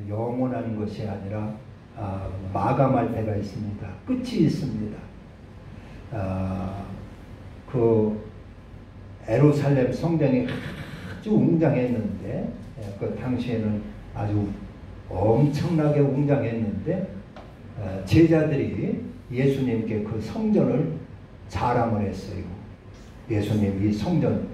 영원한 것이 아니라 마감할 때가 있습니다. 끝이 있습니다. 그 예루살렘 성전이 아주 웅장했는데 그 당시에는 아주 엄청나게 웅장했는데 제자들이 예수님께 그 성전을 자랑을 했어요. 예수님 이 성전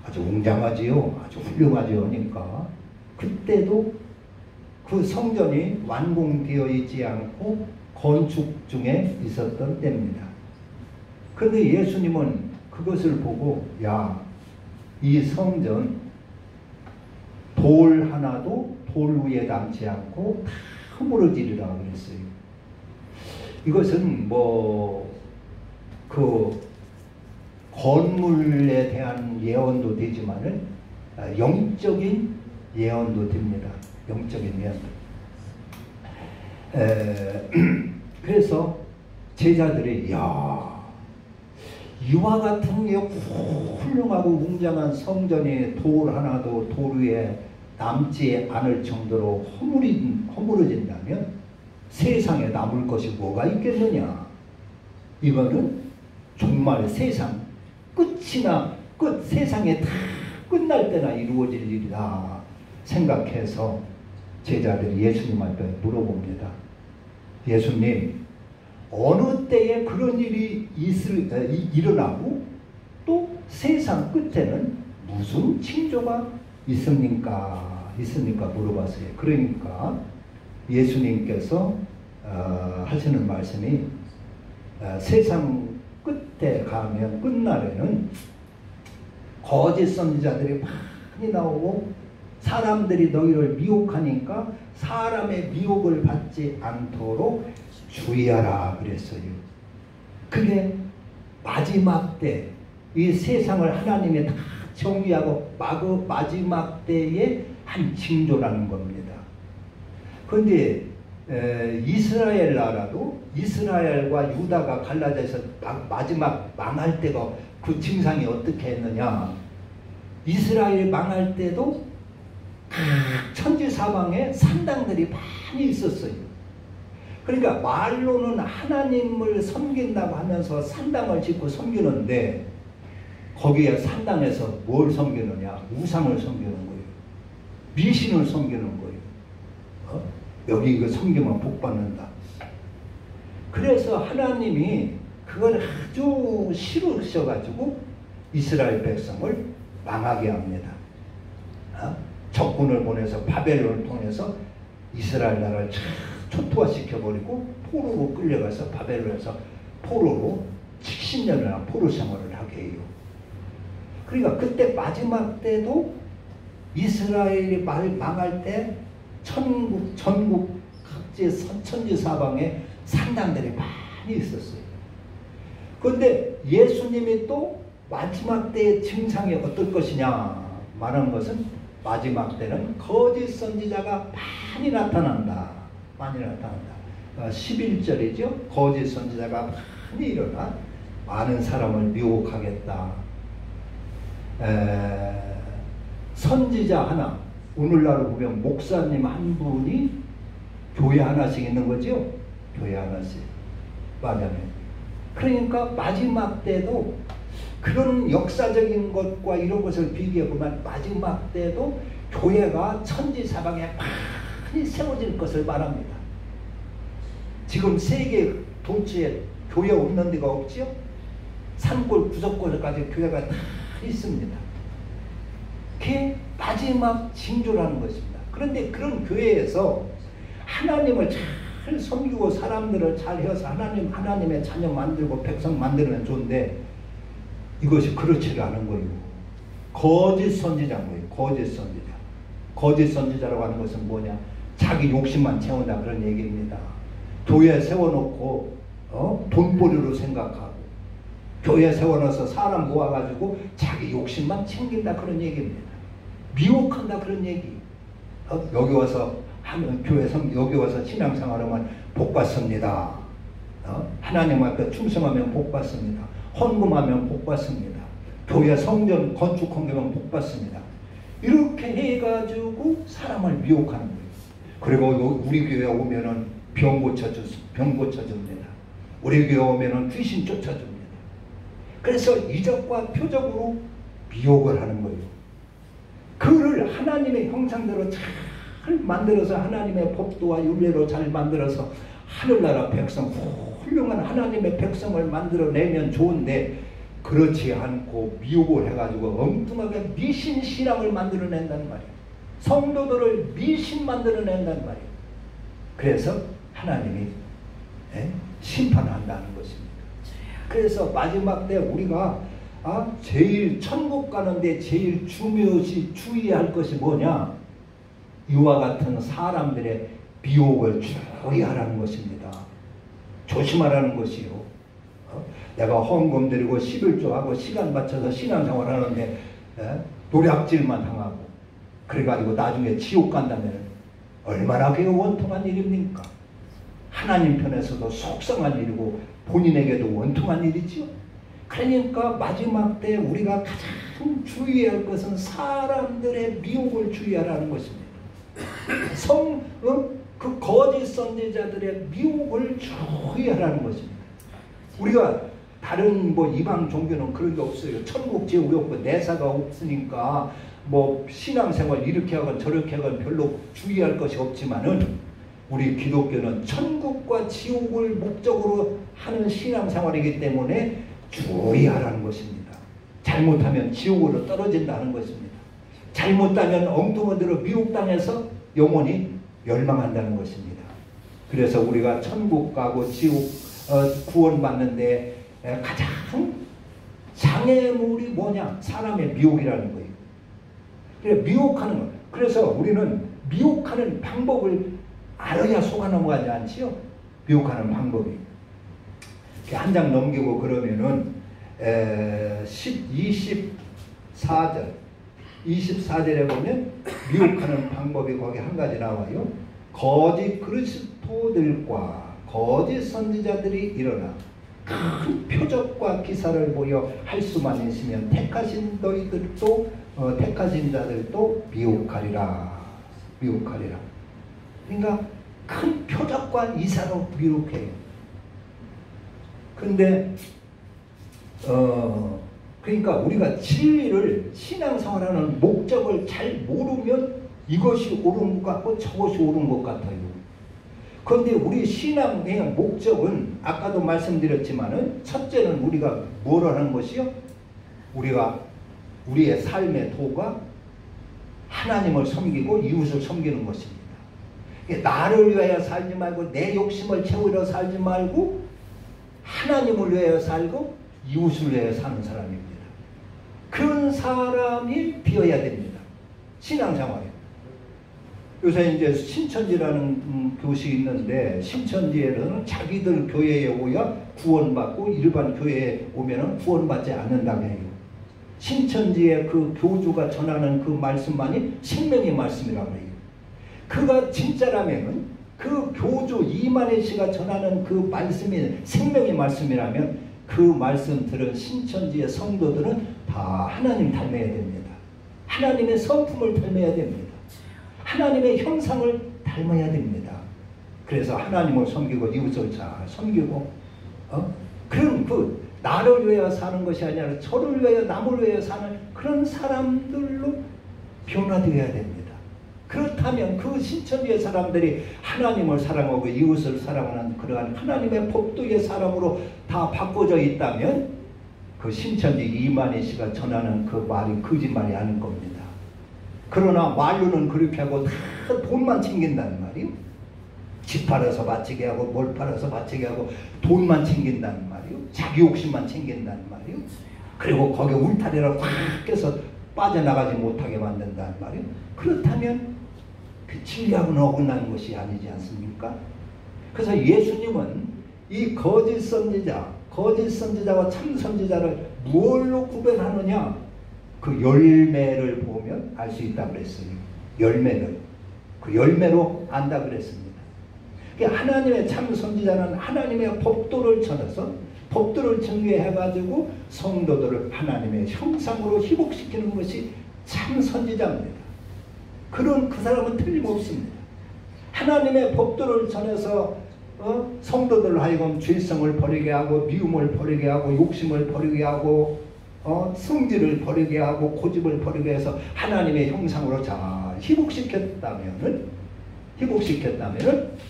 아주 웅장하지요, 아주 훌륭하지요 하니까 그때도 그 성전이 완공되어 있지 않고 건축 중에 있었던 때입니다. 그런데 예수님은 그것을 보고 야, 이 성전 돌 하나도 돌 위에 남지 않고 다 허물어지리라 그랬어요. 이것은 그 건물에 대한 예언도 되지만은 영적인 예언도 됩니다. 영적인 예언도. 그래서 제자들이 야, 이와 같은 훌륭하고 웅장한 성전이 돌 하나도 돌 위에 남지 않을 정도로 허물어진다면 세상에 남을 것이 뭐가 있겠느냐. 이거는 정말 세상 세상에 다 끝날 때나 이루어질 일이다 생각해서 제자들이 예수님 앞에 물어봅니다. 예수님, 어느 때에 그런 일이 일어나고 또 세상 끝에는 무슨 징조가 있습니까 물어봤어요. 그러니까 예수님께서 하시는 말씀이 세상 끝에 가면 끝날에는 거짓 선지자들이 많이 나오고 사람들이 너희를 미혹하니까 사람의 미혹을 받지 않도록 주의하라 그랬어요. 그게 마지막 때 이 세상을 하나님이 다 정리하고 마지막 때의 한 징조라는 겁니다. 그런데 이스라엘 나라도 이스라엘과 유다가 갈라져서 마지막 망할 때가 그 증상이 어떻게 했느냐. 이스라엘 망할 때도 천지사방에 산당들이 많이 있었어요. 그러니까 말로는 하나님을 섬긴다고 하면서 산당을 짓고 섬기는데 거기에 산당에서 뭘 섬기느냐. 우상을 섬기는 거예요. 미신을 섬기는 거예요. 여기 이거 섬기면 복 받는다. 그래서 하나님이 그걸 아주 싫으셔가지고 이스라엘 백성을 망하게 합니다. 적군을 보내서 바벨론을 통해서 이스라엘 나라를 초토화시켜버리고 포로로 끌려가서 바벨론에서 포로로 70년이나 포로 생활을 하게 해요. 그러니까 그때 마지막 때도 이스라엘이 망할 때 전국 각지 천지사방에 산당들이 많이 있었어요. 그런데 예수님이 또 마지막 때의 증상이 어떨 것이냐 말하는 것은 마지막 때는 거짓 선지자가 많이 나타난다. 11절이죠. 거짓 선지자가 많이 일어나 많은 사람을 미혹하겠다. 선지자 하나, 오늘날 보면 목사님 한 분이 교회 하나씩 있는 거죠. 교회 하나씩. 맞아요. 그러니까 마지막 때도 그런 역사적인 것과 이런 것을 비교해보면 마지막 때도 교회가 천지사방에 많이 세워질 것을 말합니다. 지금 세계 도처에 교회 없는 데가 없죠? 산골 구석골까지 교회가 다 있습니다. 그게 마지막 징조라는 것입니다. 그런데 그런 교회에서 하나님을 잘 섬기고 사람들을 잘 해서 하나님의 자녀 만들고 백성 만들면 좋은데 이것이 그렇지가 않은 거예요. 거짓 선지자인 거예요. 거짓 선지자. 거짓 선지자라고 하는 것은 뭐냐? 자기 욕심만 채운다 그런 얘기입니다. 교회 세워놓고 돈벌이로 생각하고 교회 세워놔서 사람 모아가지고 자기 욕심만 챙긴다 그런 얘기입니다. 미혹한다 그런 얘기. 여기 와서 하면 여기 와서 신앙생활하면 복 받습니다. 하나님 앞에 충성하면 복 받습니다. 헌금하면 복 받습니다. 교회 성전 건축 헌금하면 복 받습니다. 이렇게 해가지고 사람을 미혹하는 거예요. 그리고 우리 교회 오면은 병 고쳐줍니다. 우리 교회 오면은 귀신 쫓아줍니다. 그래서 이적과 표적으로 미혹을 하는 거예요. 그를 하나님의 형상대로 잘 만들어서 하나님의 법도와 율례로 잘 만들어서 하늘나라 백성, 훌륭한 하나님의 백성을 만들어내면 좋은데 그렇지 않고 미혹을 해가지고 엉뚱하게 미신 신앙을 만들어낸단 말이에요. 성도들을 미신 만들어낸단 말이에요. 그래서 하나님이 심판한다는 것입니다. 그래서 마지막 때 우리가 제일 천국 가는데 제일 중요시 주의할 것이 뭐냐? 이와 같은 사람들의 미혹을 주의하라는 것입니다. 조심하라는 것이요. 내가 헌금 드리고 11조하고 시간 맞춰서 신앙생활 하는데 노략질만 당하고 그래가지고 나중에 지옥 간다면 얼마나 그게 원통한 일입니까? 하나님 편에서도 속상한 일이고 본인에게도 원통한 일이지요. 그러니까 마지막 때 우리가 가장 주의할 것은 사람들의 미혹을 주의하라는 것입니다. 그 거짓 선지자들의 미혹을 주의하라는 것입니다. 우리가 다른 이방 종교는 그런 게 없어요. 천국 지옥이 없고 내사가 없으니까 신앙생활 이렇게 하건 저렇게 하건 별로 주의할 것이 없지만은 우리 기독교는 천국과 지옥을 목적으로 하는 신앙생활이기 때문에 주의하라는 것입니다. 잘못하면 지옥으로 떨어진다는 것입니다. 잘못하면 엉뚱한 대로 미혹당해서 영원히 멸망한다는 것입니다. 그래서 우리가 천국 가고 지옥 구원받는데 가장 장애물이 뭐냐? 사람의 미혹이라는 거예요. 그래, 미혹하는 거. 그래서 우리는 미혹하는 방법을 알아야 속아 넘어가지 않지요? 미혹하는 방법이. 한 장 넘기고 그러면은 24절에 보면 미혹하는 방법이 거기 한 가지 나와요. 거짓 그리스도들과 거짓 선지자들이 일어나 큰 표적과 기사를 보여 할 수만 있으면 택하신 자들도 미혹하리라. 그러니까 큰 표적과 이사로 미혹해요. 근데 그러니까 우리가 진리를 신앙생활하는 목적을 잘 모르면 이것이 옳은 것 같고 저것이 옳은 것 같아요. 그런데 우리 신앙의 목적은 아까도 말씀드렸지만은 첫째는 우리가 뭘 하는 것이요? 우리가 우리의 삶의 도가 하나님을 섬기고 이웃을 섬기는 것입니다. 나를 위하여 살지 말고 내 욕심을 채우려 살지 말고 하나님을 위하여 살고 이웃을 위하여 사는 사람입니다. 그런 사람이 되어야 됩니다. 신앙생활에. 요새 이제 신천지라는 교식이 있는데 신천지에는 자기들 교회에 오야 구원받고 일반 교회에 오면 구원받지 않는다고 해요. 신천지의 그 교주가 전하는 그 말씀만이 생명의 말씀이라고 해요. 그가 진짜라면 그 교주 이만희 씨가 전하는 그 말씀이 생명의 말씀이라면 그 말씀 들은 신천지의 성도들은 다 하나님 닮아야 됩니다. 하나님의 성품을 닮아야 됩니다. 하나님의 형상을 닮아야 됩니다. 그래서 하나님을 섬기고 이웃을 잘 섬기고 그런 나를 위하여 사는 것이 아니라 저를 위하여 남을 위하여 사는 그런 사람들로 변화되어야 됩니다. 그렇다면 그 신천지의 사람들이 하나님을 사랑하고 이웃을 사랑하는 그러한 하나님의 법도의 사람으로 다 바꿔져 있다면 그 신천지 이만희 씨가 전하는 그 말이 거짓말이 아닐 겁니다. 그러나 말로는 그렇게 하고 다 돈만 챙긴다는 말이요. 집 팔아서 바치게 하고 뭘 팔아서 바치게 하고 돈만 챙긴다는 말이요. 자기 욕심만 챙긴다는 말이요. 그리고 거기에 울타리를 확 껴서 빠져나가지 못하게 만든다는 말이요. 그렇다면 그 진리하고는 어긋나는 것이 아니지 않습니까? 그래서 예수님은 이 거짓 선지자와 참 선지자를 무엇로 구별하느냐? 그 열매를 보면 알 수 있다고 그랬어요. 열매를. 그 열매로 안다 그랬습니다. 하나님의 참 선지자는 하나님의 법도를 전해서 법도를 정리해가지고 성도들을 하나님의 형상으로 희복시키는 것이 참 선지자입니다. 그런 그 사람은 틀림없습니다. 하나님의 법도를 전해서 성도들 하여금 죄성을 버리게 하고 미움을 버리게 하고 욕심을 버리게 하고 성질을 버리게 하고 고집을 버리게 해서 하나님의 형상으로 잘 희복시켰다면은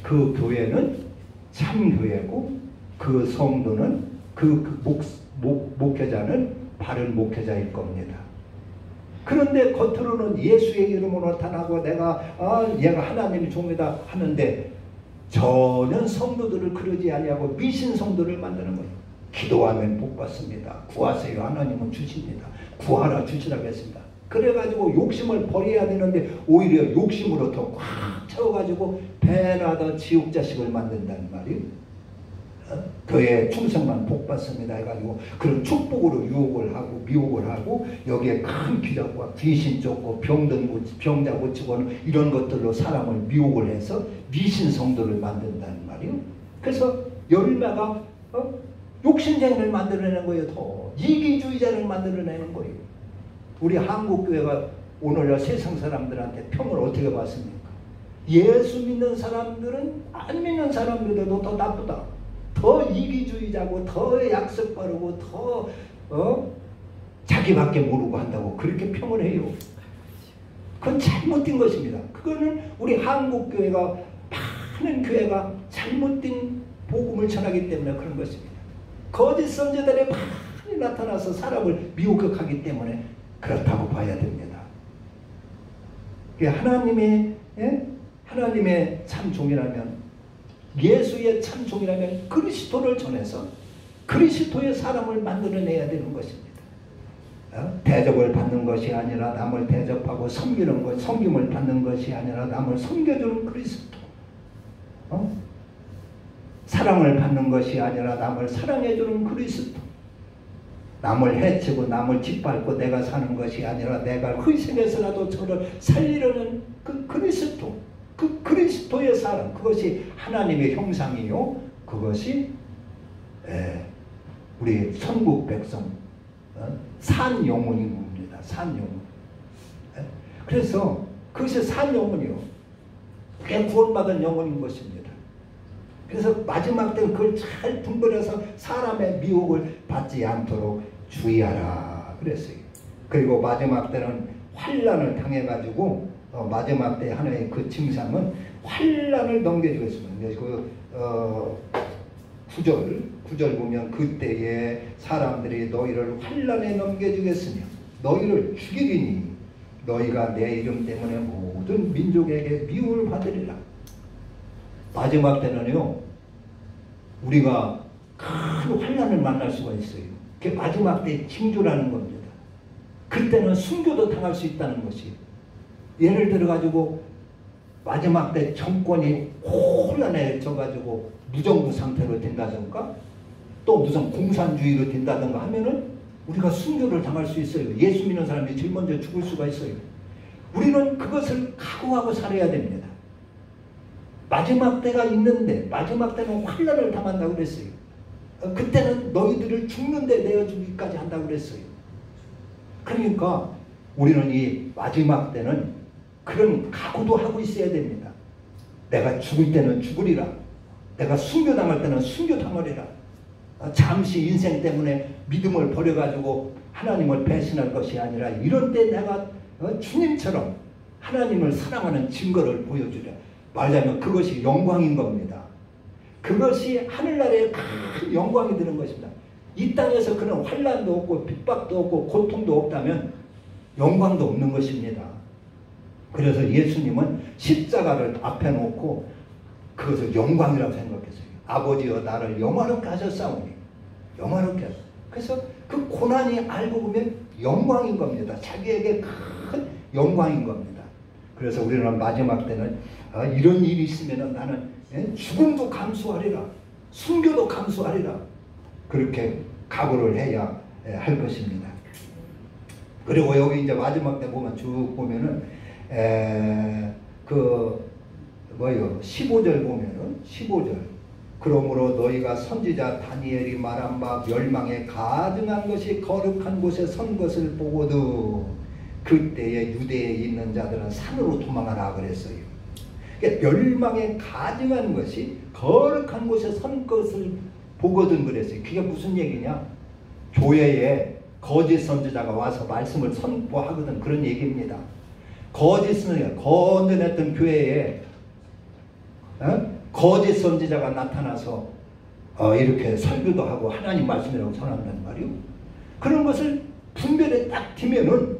그 교회는 참 교회고 그 성도는 그 목회자는 바른 목회자일 겁니다. 그런데 겉으로는 예수의 이름으로 나타나고 내가 얘가 하나님의 종이다 하는데 전혀 성도들을 그러지 아니하고 미신 성도를 만드는 거예요. 기도하면 복 받습니다. 구하세요. 하나님은 주십니다. 구하라 주시라고 했습니다. 그래가지고 욕심을 버려야 되는데 오히려 욕심으로 더 꽉 채워가지고 배나 더 지옥 자식을 만든다는 말이에요. 교회에 충성만 복 받습니다 해가지고 그런 축복으로 유혹을 하고 미혹을 하고 여기에 큰 기적과 귀신 쫓고 병자 고치고 이런 것들로 사람을 미혹을 해서 미신 성도를 만든다는 말이에요. 그래서 열매가 욕심쟁이를 만들어내는 거예요. 더 이기주의자를 만들어내는 거예요. 우리 한국교회가 오늘날 세상 사람들한테 평을 어떻게 받습니까? 예수 믿는 사람들은 안 믿는 사람들도 더 나쁘다. 더 이기주의자고 더 약속 바르고 더 자기밖에 모르고 한다고 그렇게 평을 해요. 그건 잘못된 것입니다. 그거는 우리 한국교회가 많은 교회가 잘못된 복음을 전하기 때문에 그런 것입니다. 거짓 선지자들이 많이 나타나서 사람을 미혹하기 때문에 그렇다고 봐야 됩니다. 하나님의 참 종이라면 예수의 참 종이라면 그리스도를 전해서 그리스도의 사람을 만들어내야 되는 것입니다. 대접을 받는 것이 아니라 남을 대접하고 섬김을 받는 것이 아니라 남을 섬겨주는 그리스도. 사랑을 받는 것이 아니라 남을 사랑해주는 그리스도. 남을 해치고 남을 짓밟고 내가 사는 것이 아니라 내가 희생해서라도 저를 살리려는 그 그리스도. 그 그리스도의 사랑, 그것이 하나님의 형상이요. 그것이 우리 천국 백성 산 영혼인 겁니다. 산 영혼. 그래서 그것이 산 영혼이요. 그게 구원받은 영혼인 것입니다. 그래서 마지막 때는 그걸 잘 분별해서 사람의 미혹을 받지 않도록 주의하라 그랬어요. 그리고 마지막 때는 환난을 당해가지고 마지막 때 하나의 그 증상은 환난을 넘겨주겠습니다. 그 9절 보면 그때에 사람들이 너희를 환난에 넘겨주겠으며 너희를 죽이리니 너희가 내 이름 때문에 모든 민족에게 미움을 받으리라. 마지막 때는요 우리가 큰 환난을 만날 수가 있어요. 그게 마지막 때 징조라는 겁니다. 그때는 순교도 당할 수 있다는 것이. 예를 들어 가지고 마지막 때 정권이 혼란해져 가지고 무정부 상태로 된다든가 또 무슨 공산주의로 된다든가 하면은 우리가 순교를 당할 수 있어요. 예수 믿는 사람이 제일 먼저 죽을 수가 있어요. 우리는 그것을 각오하고 살아야 됩니다. 마지막 때가 있는데 마지막 때는 환난을 당한다고 그랬어요. 그때는 너희들을 죽는데 내어주기까지 한다고 그랬어요. 그러니까 우리는 이 마지막 때는 그런 각오도 하고 있어야 됩니다. 내가 죽을 때는 죽으리라. 내가 순교당할 때는 순교당하리라. 잠시 인생 때문에 믿음을 버려가지고 하나님을 배신할 것이 아니라 이런 때 내가 주님처럼 하나님을 사랑하는 증거를 보여주려. 말하자면 그것이 영광인 겁니다. 그것이 하늘나라에 큰 영광이 되는 것입니다. 이 땅에서 그런 환난도 없고 핍박도 없고 고통도 없다면 영광도 없는 것입니다. 그래서 예수님은 십자가를 앞에 놓고 그것을 영광이라고 생각했어요. 아버지여 나를 영화롭게 하셨사오니 영화롭게 하셨어요. 그래서 그 고난이 알고 보면 영광인 겁니다. 자기에게 큰 영광인 겁니다. 그래서 우리는 마지막 때는 이런 일이 있으면 나는 죽음도 감수하리라. 순교도 감수하리라. 그렇게 각오를 해야 할 것입니다. 그리고 여기 이제 마지막 때 보면 쭉 보면은 15절 보면은 15절 그러므로 너희가 선지자 다니엘이 말한 바 멸망에 가증한 것이 거룩한 곳에 선 것을 보고도 그때에 유대에 있는 자들은 산으로 도망하라 그랬어요. 그러니까 멸망에 가증한 것이 거룩한 곳에 선 것을 보거든 그랬어요. 그게 무슨 얘기냐? 교회에 거짓 선지자가 와서 말씀을 선포하거든 그런 얘기입니다. 거짓 선지자, 건전했던 교회에 거짓 선지자가 나타나서 이렇게 설교도 하고 하나님 말씀이라고 전한단 말이요. 그런 것을 분별에 딱 튀면은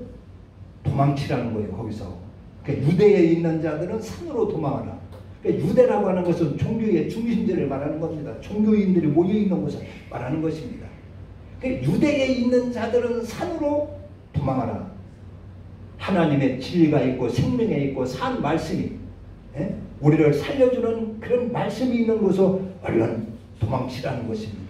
도망치라는 거예요. 거기서. 그러니까 유대에 있는 자들은 산으로 도망하라. 그러니까 유대라고 하는 것은 종교의 중심지를 말하는 겁니다. 종교인들이 모여있는 곳을 말하는 것입니다. 그러니까 유대에 있는 자들은 산으로 도망하라. 하나님의 진리가 있고 생명에 있고 산 말씀이 우리를 살려주는 그런 말씀이 있는 곳으로 얼른 도망치라는 것입니다.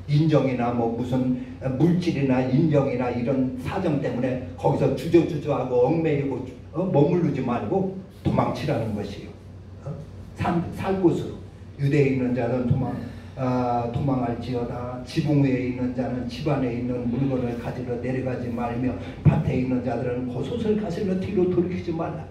인정이나 뭐 무슨 물질이나 인정이나 이런 사정 때문에 거기서 주저주저하고 얽매이고 머무르지 말고 도망치라는 것이요. 살 곳으로. 유대에 있는 자는 도망할지어다. 지붕 위에 있는 자는 집 안에 있는 물건을 가지러 내려가지 말며 밭에 있는 자들은 고소를 가지러 뒤로 돌이키지 말라.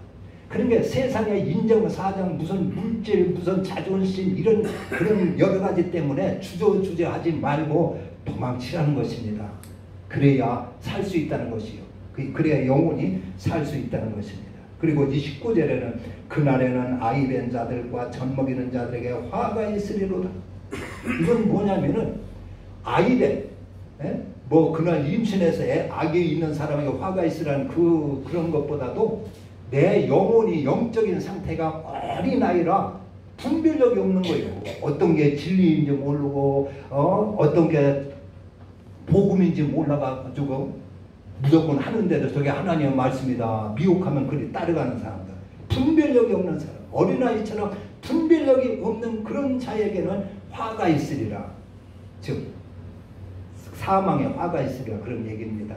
그러니까 세상의 인정, 사정, 무슨 물질, 무슨 자존심 이런 그런 여러 가지 때문에 주저주저하지 말고 도망치라는 것입니다. 그래야 살 수 있다는 것이요. 그래야 영혼이 살 수 있다는 것입니다. 그리고 19절에는 그날에는 아이 된 자들과 젖먹이는 자들에게 화가 있으리로다. 이건 뭐냐면은 아이 된 뭐 그날 임신해서 아기 있는 사람에게 화가 있으라는 그런 것보다도 내 영혼이 영적인 상태가 어린아이라 분별력이 없는 거예요. 어떤 게 진리인지 모르고 어떤 게 복음인지 몰라가지고 무조건 하는데도 저게 하나님의 말씀이다. 미혹하면 그리 따라가는 사람들. 분별력이 없는 사람. 어린아이처럼 분별력이 없는 그런 자에게는 화가 있으리라. 즉 사망의 화가 있으리라 그런 얘기입니다.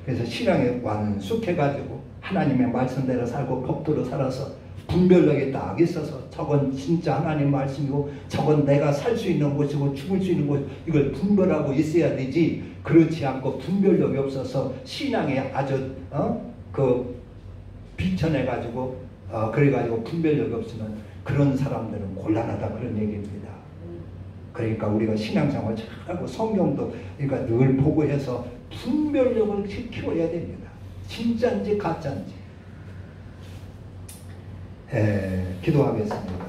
그래서 신앙에 완숙해가지고 하나님의 말씀대로 살고 법도로 살아서 분별력이 딱 있어서 저건 진짜 하나님 말씀이고 저건 내가 살 수 있는 곳이고 죽을 수 있는 곳 이걸 분별하고 있어야 되지. 그렇지 않고 분별력이 없어서 신앙에 아주 비천해가지고 그래가지고 분별력이 없으면 그런 사람들은 곤란하다 그런 얘기입니다. 그러니까 우리가 신앙생활 잘하고 성경도 그러니까 늘 보고 해서 분별력을 키워야 됩니다. 진짜인지 가짜인지. 기도하겠습니다.